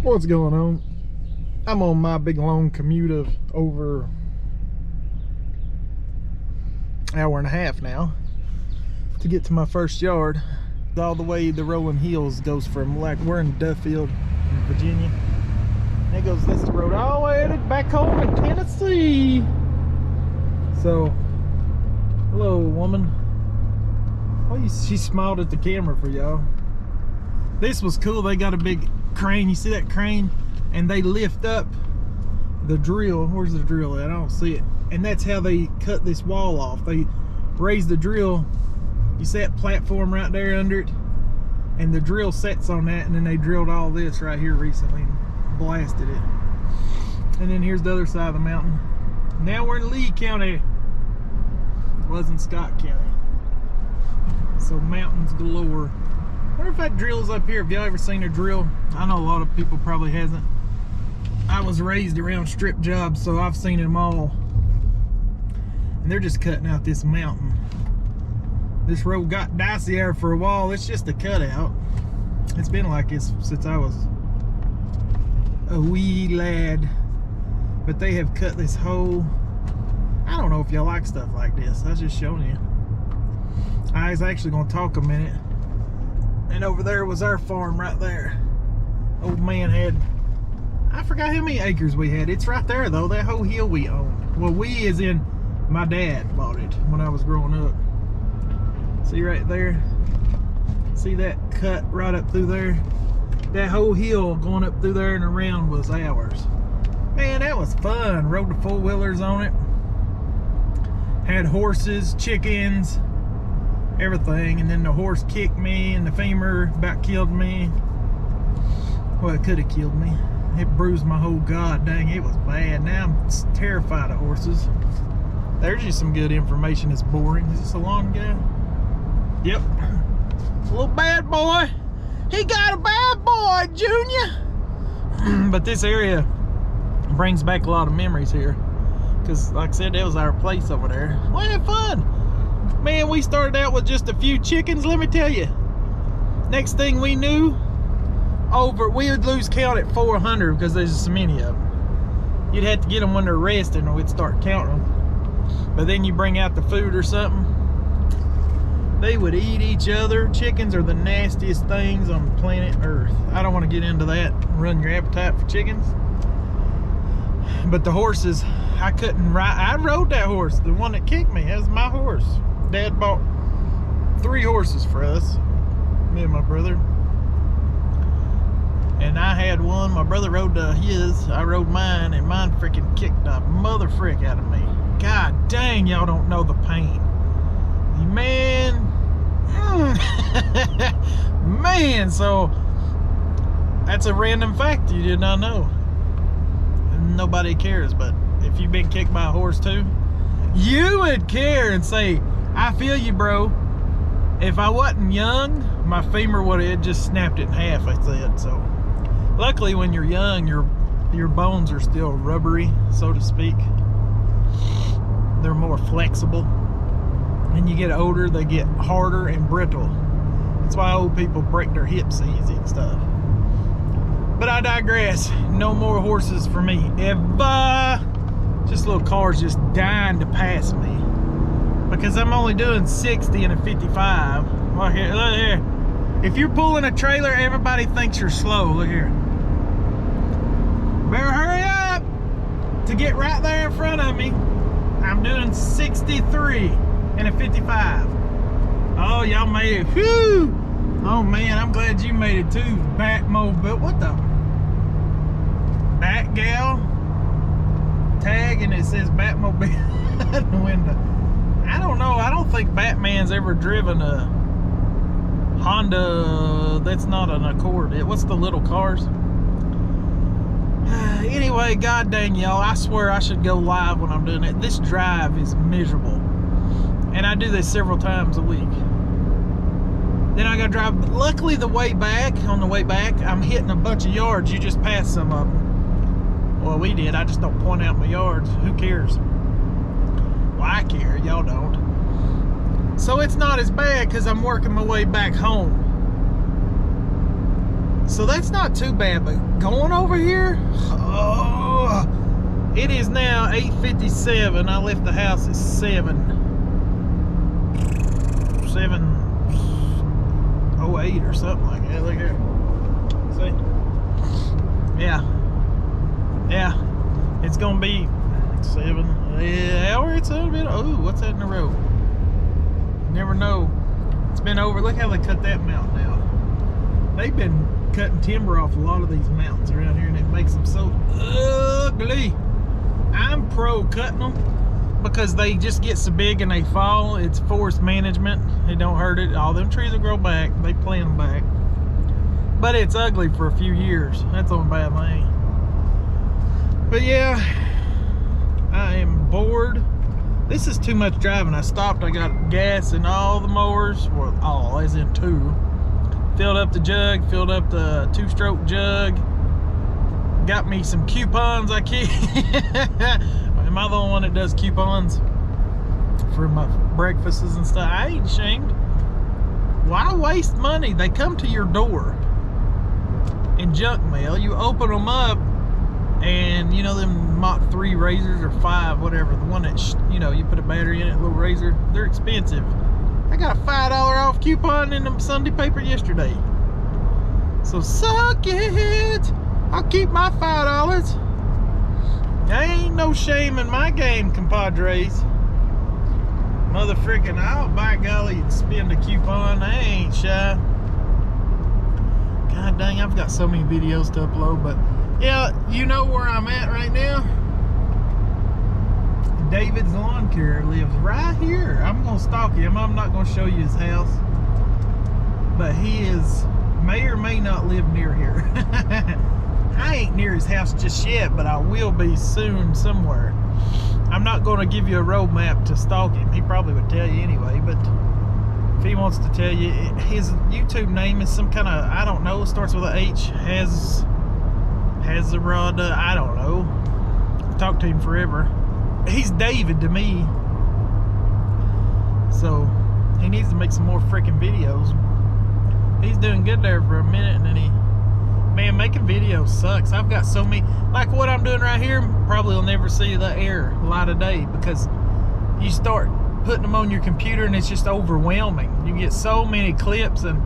What's going on? I'm on my big long commute of over an hour and a half now to get to my first yard. All the way the rolling hills goes from, like, we're in Duffield in Virginia. That goes, that's the road all the way back home in Tennessee. So, hello woman. Oh, she smiled at the camera for y'all. This was cool. They got a big crane. You see that crane? And they lift up the drill. Where's the drill at? I don't see it. And that's how they cut this wall off. They raise the drill. You see that platform right there under it? And the drill sets on that, and then they drilled all this right here recently and blasted it. And then here's the other side of the mountain. Now we're in Lee County. It wasn't Scott County. So mountains galore. I wonder if that drill's up here. Have y'all ever seen a drill? I know a lot of people probably hasn't. I was raised around strip jobs, so I've seen them all. And they're just cutting out this mountain. This road got dicey there for a while. It's just a cutout. It's been like this since I was a wee lad. But they have cut this whole... I don't know if y'all like stuff like this. I was just showing you. I was actually going to talk a minute. And over there was our farm right there. Old man had... I forgot how many acres we had. It's right there though. That whole hill we owned. Well, we as in my dad bought it when I was growing up. See right there? See that cut right up through there? That whole hill going up through there and around was ours. Man, that was fun. Rode the four-wheelers on it. Had horses, chickens, everything. And then the horse kicked me and the femur about killed me. Well, it could have killed me. It bruised my whole god dang. It was bad. Now I'm terrified of horses. There's just some good information. It's boring. Is this a lawn guy? Yep. A little bad boy. He got a bad boy, Junior. But this area brings back a lot of memories here. Because, like I said, that was our place over there. We had fun. Man, we started out with just a few chickens, let me tell you. Next thing we knew, we would lose count at 400 because there's so many of them. You'd have to get them when they're resting or we'd start counting them. But then you bring out the food or something, they would eat each other. Chickens are the nastiest things on planet Earth. I don't want to get into that, run your appetite for chickens. But the horses, I couldn't ride. I rode that horse, the one that kicked me. That was my horse. Dad bought 3 horses for us, me and my brother. And I had one, my brother rode his, I rode mine, and mine freaking kicked the mother frick out of me. God dang, y'all don't know the pain. Man, man, so that's a random fact you did not know. Nobody cares, but if you've been kicked by a horse too, you would care and say, I feel you, bro. If I wasn't young, my femur would have just snapped it in half, I said. So luckily when you're young, your bones are still rubbery, so to speak. They're more flexible. When you get older, they get harder and brittle. That's why old people break their hips easy and stuff. But I digress. No more horses for me, ever. Just little cars just dying to pass me. Because I'm only doing 60 and a 55. Look here, look here. If you're pulling a trailer, everybody thinks you're slow. Look here. Better hurry up to get right there in front of me. I'm doing 63 and a 55. Oh, y'all made it. Whew! Oh man, I'm glad you made it too. Batmobile. What the? Batgal tag, and it says Batmobile in the window. I don't know. I don't think Batman's ever driven a Honda. That's not an Accord. What's the little cars? Anyway, god dang y'all, I swear I should go live when I'm doing it. This drive is miserable. And I do this several times a week. Then I gotta drive. Luckily on the way back, I'm hitting a bunch of yards. You just passed some of them. Well, we did. I just don't point out my yards. Who cares? Well, I care. Y'all don't. So it's not as bad because I'm working my way back home. So that's not too bad, but going over here, oh, it is now 8:57. I left the house at 7:08 or something like that. Look here. See? Yeah. Yeah. It's gonna be 7 hour. It's a bit. Oh, what's that in the road? Never know. It's been over. Look how they cut that mountain out. They've been cutting timber off a lot of these mountains around here, and it makes them so ugly. I'm pro cutting them because they just get so big and they fall. It's forest management. It don't hurt it. All them trees will grow back. They plant them back. But it's ugly for a few years. That's the only bad thing. But yeah, I am bored. This is too much driving. I stopped. I got gas in all the mowers. Well, all, as in 2. Filled up the jug, filled up the 2-stroke jug. Got me some coupons I keep. Am I the only one that does coupons for my breakfasts and stuff? I ain't ashamed. Why waste money? They come to your door in junk mail. You open them up, and you know them Mach 3 razors or 5, whatever. The one that, you know, you put a battery in it, a little razor. They're expensive. I got a $5 off coupon in the Sunday paper yesterday. So suck it. I'll keep my $5. There ain't no shame in my game, compadres. Mother frickin', I'll by golly spend a coupon. I ain't shy. God dang, I've got so many videos to upload, but yeah, you know where I'm at right now. David's lawn care lives right here. I'm gonna stalk him. I'm not gonna show you his house, but he may or may not live near here. I ain't near his house just yet, but I will be soon somewhere. I'm not gonna give you a road map to stalk him. He probably would tell you anyway, but if he wants to tell you, his YouTube name is some kind of, I don't know, it starts with a H. Hazarada, I don't know. I've talked to him forever. He's David to me. So he needs to make some more freaking videos. He's doing good there for a minute, and then man, making videos sucks. I've got so many, like what I'm doing right here, probably will never see the light of day, because you start putting them on your computer and it's just overwhelming. You get so many clips, and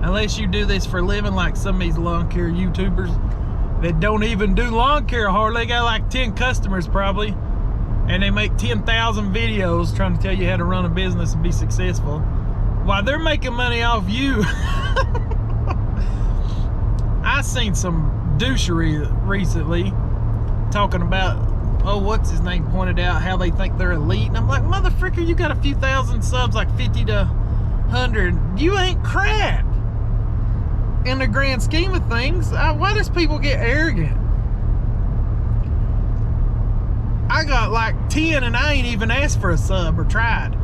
unless you do this for a living, like some of these lawn care YouTubers that don't even do lawn care hardly, they got like 10 customers probably, and they make 10,000 videos trying to tell you how to run a business and be successful while they're making money off you. I seen some douchery recently talking about, oh, what's his name, pointed out how they think they're elite, and I'm like, motherfricker, you got a few thousand subs, like 50 to 100. You ain't crap in the grand scheme of things. Why does people get arrogant? I got like 10 and I ain't even asked for a sub or tried.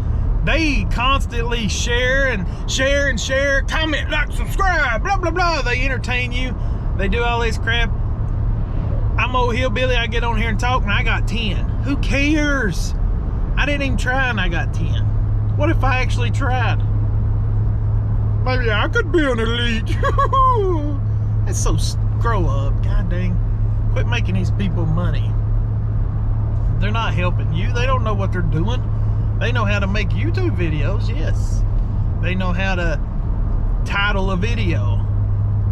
They constantly share and share and share, comment, like, subscribe, blah, blah, blah. They entertain you. They do all this crap. I'm old hillbilly. I get on here and talk, and I got 10. Who cares? I didn't even try, and I got 10. What if I actually tried? Maybe I could be an elite. That's so grow up. God dang. Quit making these people money. They're not helping you. They don't know what they're doing. They know how to make YouTube videos, yes. They know how to title a video,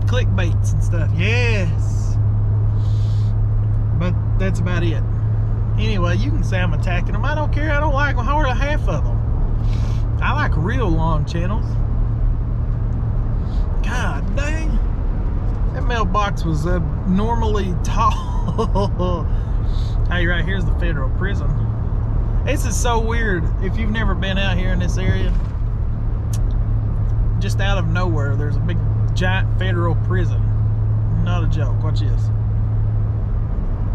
clickbaits and stuff, yes. But that's about it. Anyway, you can say I'm attacking them. I don't care. I don't like them. Hardly half of them. I like real long channels. God dang. That mailbox was abnormally tall. Hey, right here's the federal prison. This is so weird. If you've never been out here in this area, just out of nowhere, there's a big giant federal prison. Not a joke. Watch this.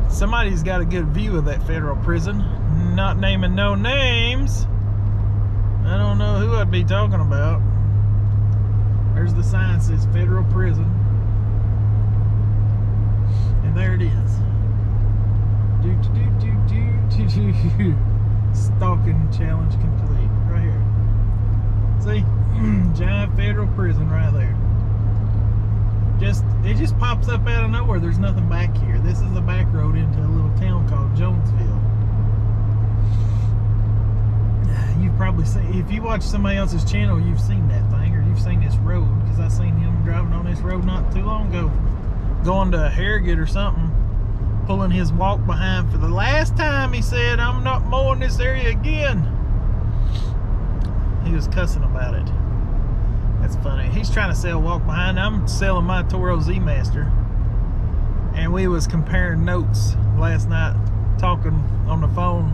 Somebody's got a good view of that federal prison. Not naming no names. I don't know who I'd be talking about. There's the sign that says federal prison. And there it is. Stalking challenge complete. Right here. See? Giant federal prison right there. It just pops up out of nowhere. There's nothing back here. This is a back road into a little town called Jonesville. You've probably seen, if you watch somebody else's channel, you've seen that thing, or you've seen this road, because I seen him driving on this road not too long ago, going to Harrogate or something, pulling his walk behind for the last time. He said, "I'm not mowing this area again." He was cussing about it. That's funny. He's trying to sell walk behind. I'm selling my Toro Z Master, and we was comparing notes last night, talking on the phone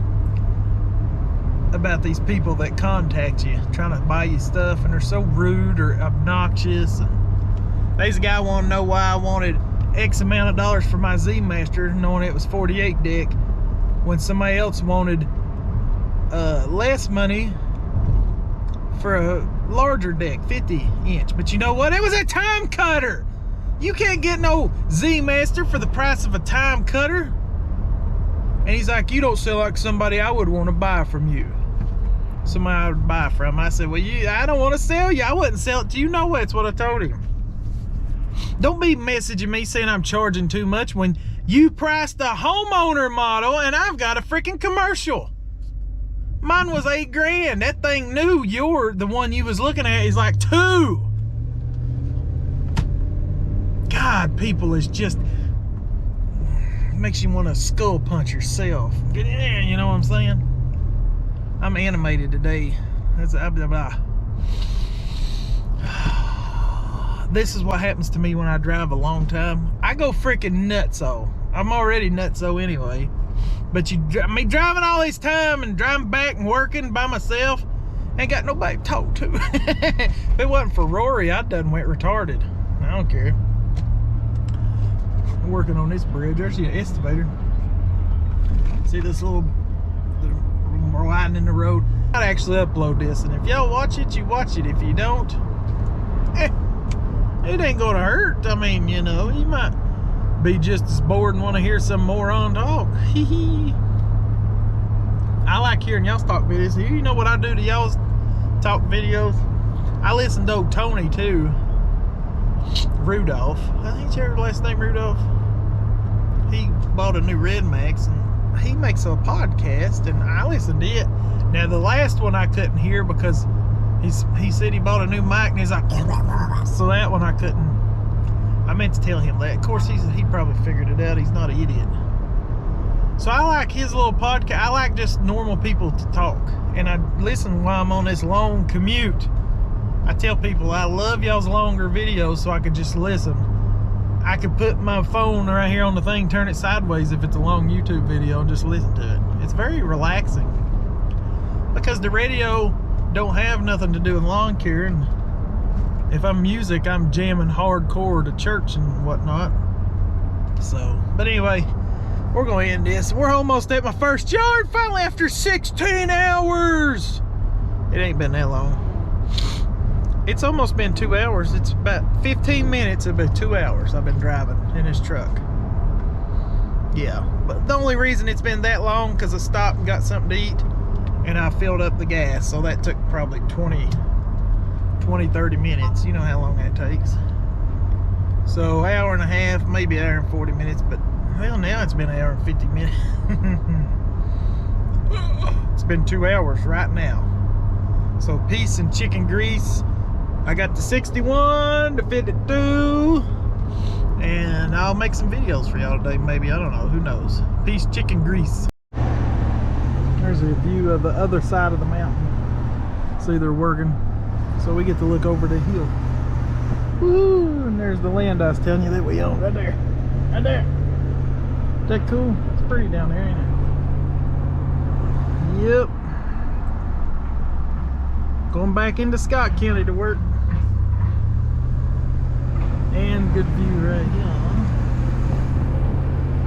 about these people that contact you trying to buy you stuff, and they're so rude or obnoxious. There's a guy wanting to know why I wanted X amount of dollars for my Z Master, knowing it was 48 deck, when somebody else wanted less money for a larger deck, 50 inch. But you know what? It was a time cutter. You can't get no Z Master for the price of a time cutter. And he's like, "You don't sell like somebody I would want to buy from you." Somebody I would buy from. I said, "Well, I don't want to sell you. I wouldn't sell it to you." No way. That's what I told him. Don't be messaging me saying I'm charging too much when you priced the homeowner model and I've got a freaking commercial. Mine was $8 grand. That thing new. The one you was looking at is like $2. God, people is just, makes you want to skull punch yourself. Get in there, you know what I'm saying? I'm animated today. This is what happens to me when I drive a long time. I go freaking nutso. I'm already nutso anyway. But me driving all this time and driving back and working by myself, ain't got nobody to talk to. If it wasn't for Rory, I'd done went retarded. I don't care. I'm working on this bridge. There's the excavator. See this little widening the road? I'd actually upload this, and if y'all watch it, you watch it. If you don't, it ain't gonna hurt. I mean, you know, you might be just as bored and want to hear some moron talk. I like hearing y'all's talk videos. You know what I do to y'all's talk videos? I listen to old Tony too. Rudolph. I think you heard the last name Rudolph. He bought a new Red Max and he makes a podcast, and I listened to it. Now the last one I couldn't hear because he said he bought a new mic and he's like, so that one I couldn't. I meant to tell him that. Of course, he probably figured it out. He's not an idiot. So I like his little podcast. I like just normal people to talk. And I listen while I'm on this long commute. I tell people I love y'all's longer videos so I could just listen. I could put my phone right here on the thing, turn it sideways if it's a long YouTube video, and just listen to it. It's very relaxing. Because the radio don't have nothing to do with lawn care, and if I'm music, I'm jamming hardcore to church and whatnot. So, but anyway, we're going to end this. We're almost at my first yard finally after 16 hours. It ain't been that long. It's almost been 2 hours. It's about 15 minutes of 2 hours I've been driving in this truck. Yeah, but the only reason it's been that long because I stopped and got something to eat and I filled up the gas. So that took probably 20-30 minutes. You know how long that takes. So hour and a half, maybe an hour and 40 minutes, but well, now it's been an hour and 50 minutes. It's been 2 hours right now. So peace and chicken grease. I got the 61, the 52, and I'll make some videos for y'all today, maybe. I don't know, who knows. Peace, chicken grease. There's a view of the other side of the mountain. See, they're working. So we get to look over the hill. Woo! And there's the land I was telling you that we own right there. Right there. Is that cool? It's pretty down there, ain't it? Yep. Going back into Scott County to work. And good view right here.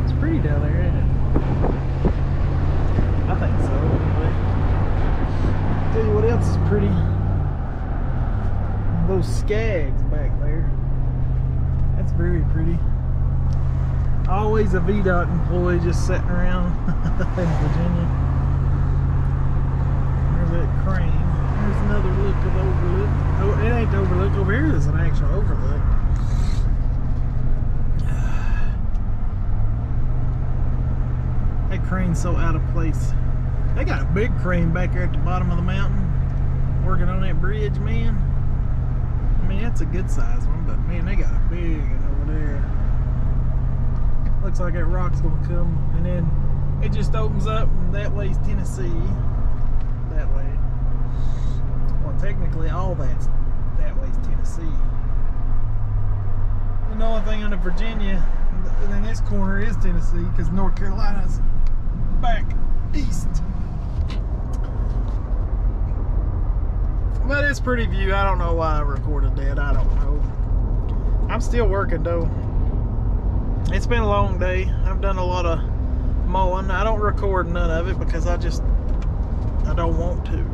It's pretty down there, ain't it? I think so, anyway. Tell you what else is pretty. Those skags back there. That's very pretty. Always a VDOT employee just sitting around in Virginia. There's that crane. There's another look of overlook. Oh, it ain't the overlook. Over here is an actual overlook. crane's so out of place. They got a big crane back there at the bottom of the mountain working on that bridge, man. I mean, that's a good size one, but man, they got a big one over there. Looks like that rock's gonna come, and then it just opens up, and that way's Tennessee. That way. Well, technically, all that way's Tennessee. And the only thing under Virginia, and then this corner is Tennessee, because North Carolina's back east. But it's pretty view. I don't know why I recorded that. I don't know. I'm still working though. It's been a long day. I've done a lot of mowing. I don't record none of it because I don't want to.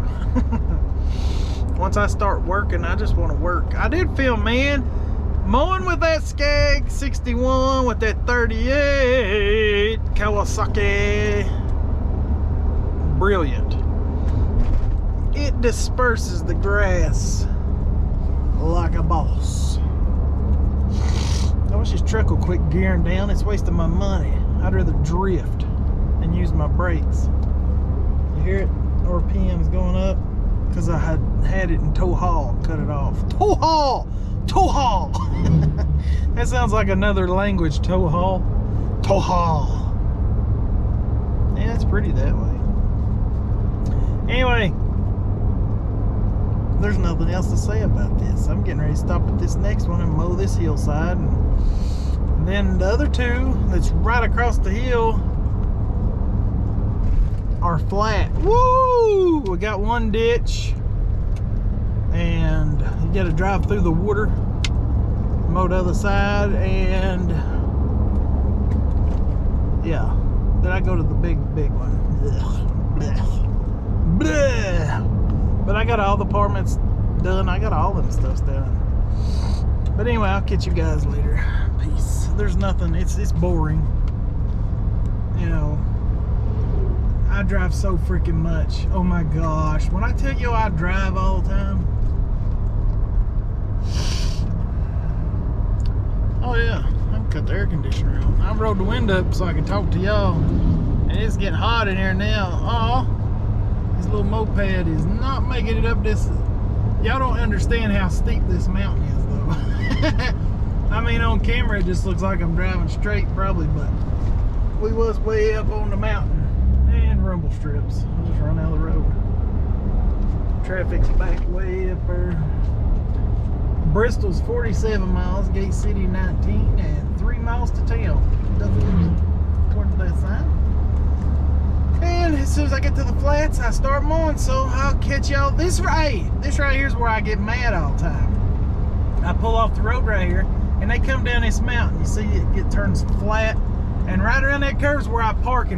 Once I start working, I just want to work. I did film, man, mowing with that Skag 61 with that 38 Kawasaki. Brilliant. It disperses the grass like a boss. I wish this truck will quit gearing down. It's wasting my money. I'd rather drift and use my brakes. You hear it? RPM's going up because I had it in tow haul. Cut it off. Tow haul! Tow haul! That sounds like another language. Tow haul. Tow haul. Yeah, it's pretty that way. Anyway, there's nothing else to say about this. I'm getting ready to stop at this next one and mow this hillside, and then the other two that's right across the hill are flat. Woo! We got one ditch, and you got to drive through the water, mow the other side, and yeah. Then I go to the big one. Ugh. Blech. Blech. But I got all the apartments done. I got all them stuffs done. But anyway, I'll catch you guys later. Peace. There's nothing. It's boring. You know, I drive so freaking much. Oh my gosh. When I tell you I drive all the time. Oh yeah. I can cut the air conditioner on. I rolled the window up so I can talk to y'all. And it's getting hot in here now. Oh. This little moped is not making it up this. Y'all don't understand how steep this mountain is though. I mean, on camera it just looks like I'm driving straight probably, but we was way up on the mountain. And rumble strips. I'll just run out of the road. Traffic's back way up there. Bristol's 47 miles, Gate City 19, and 3 miles to town. According to that sign. And as soon as I get to the flats, I start mowing, so I'll catch y'all. This right here is where I get mad all the time. I pull off the road right here, and they come down this mountain. You see it turns flat, and right around that curve is where I park and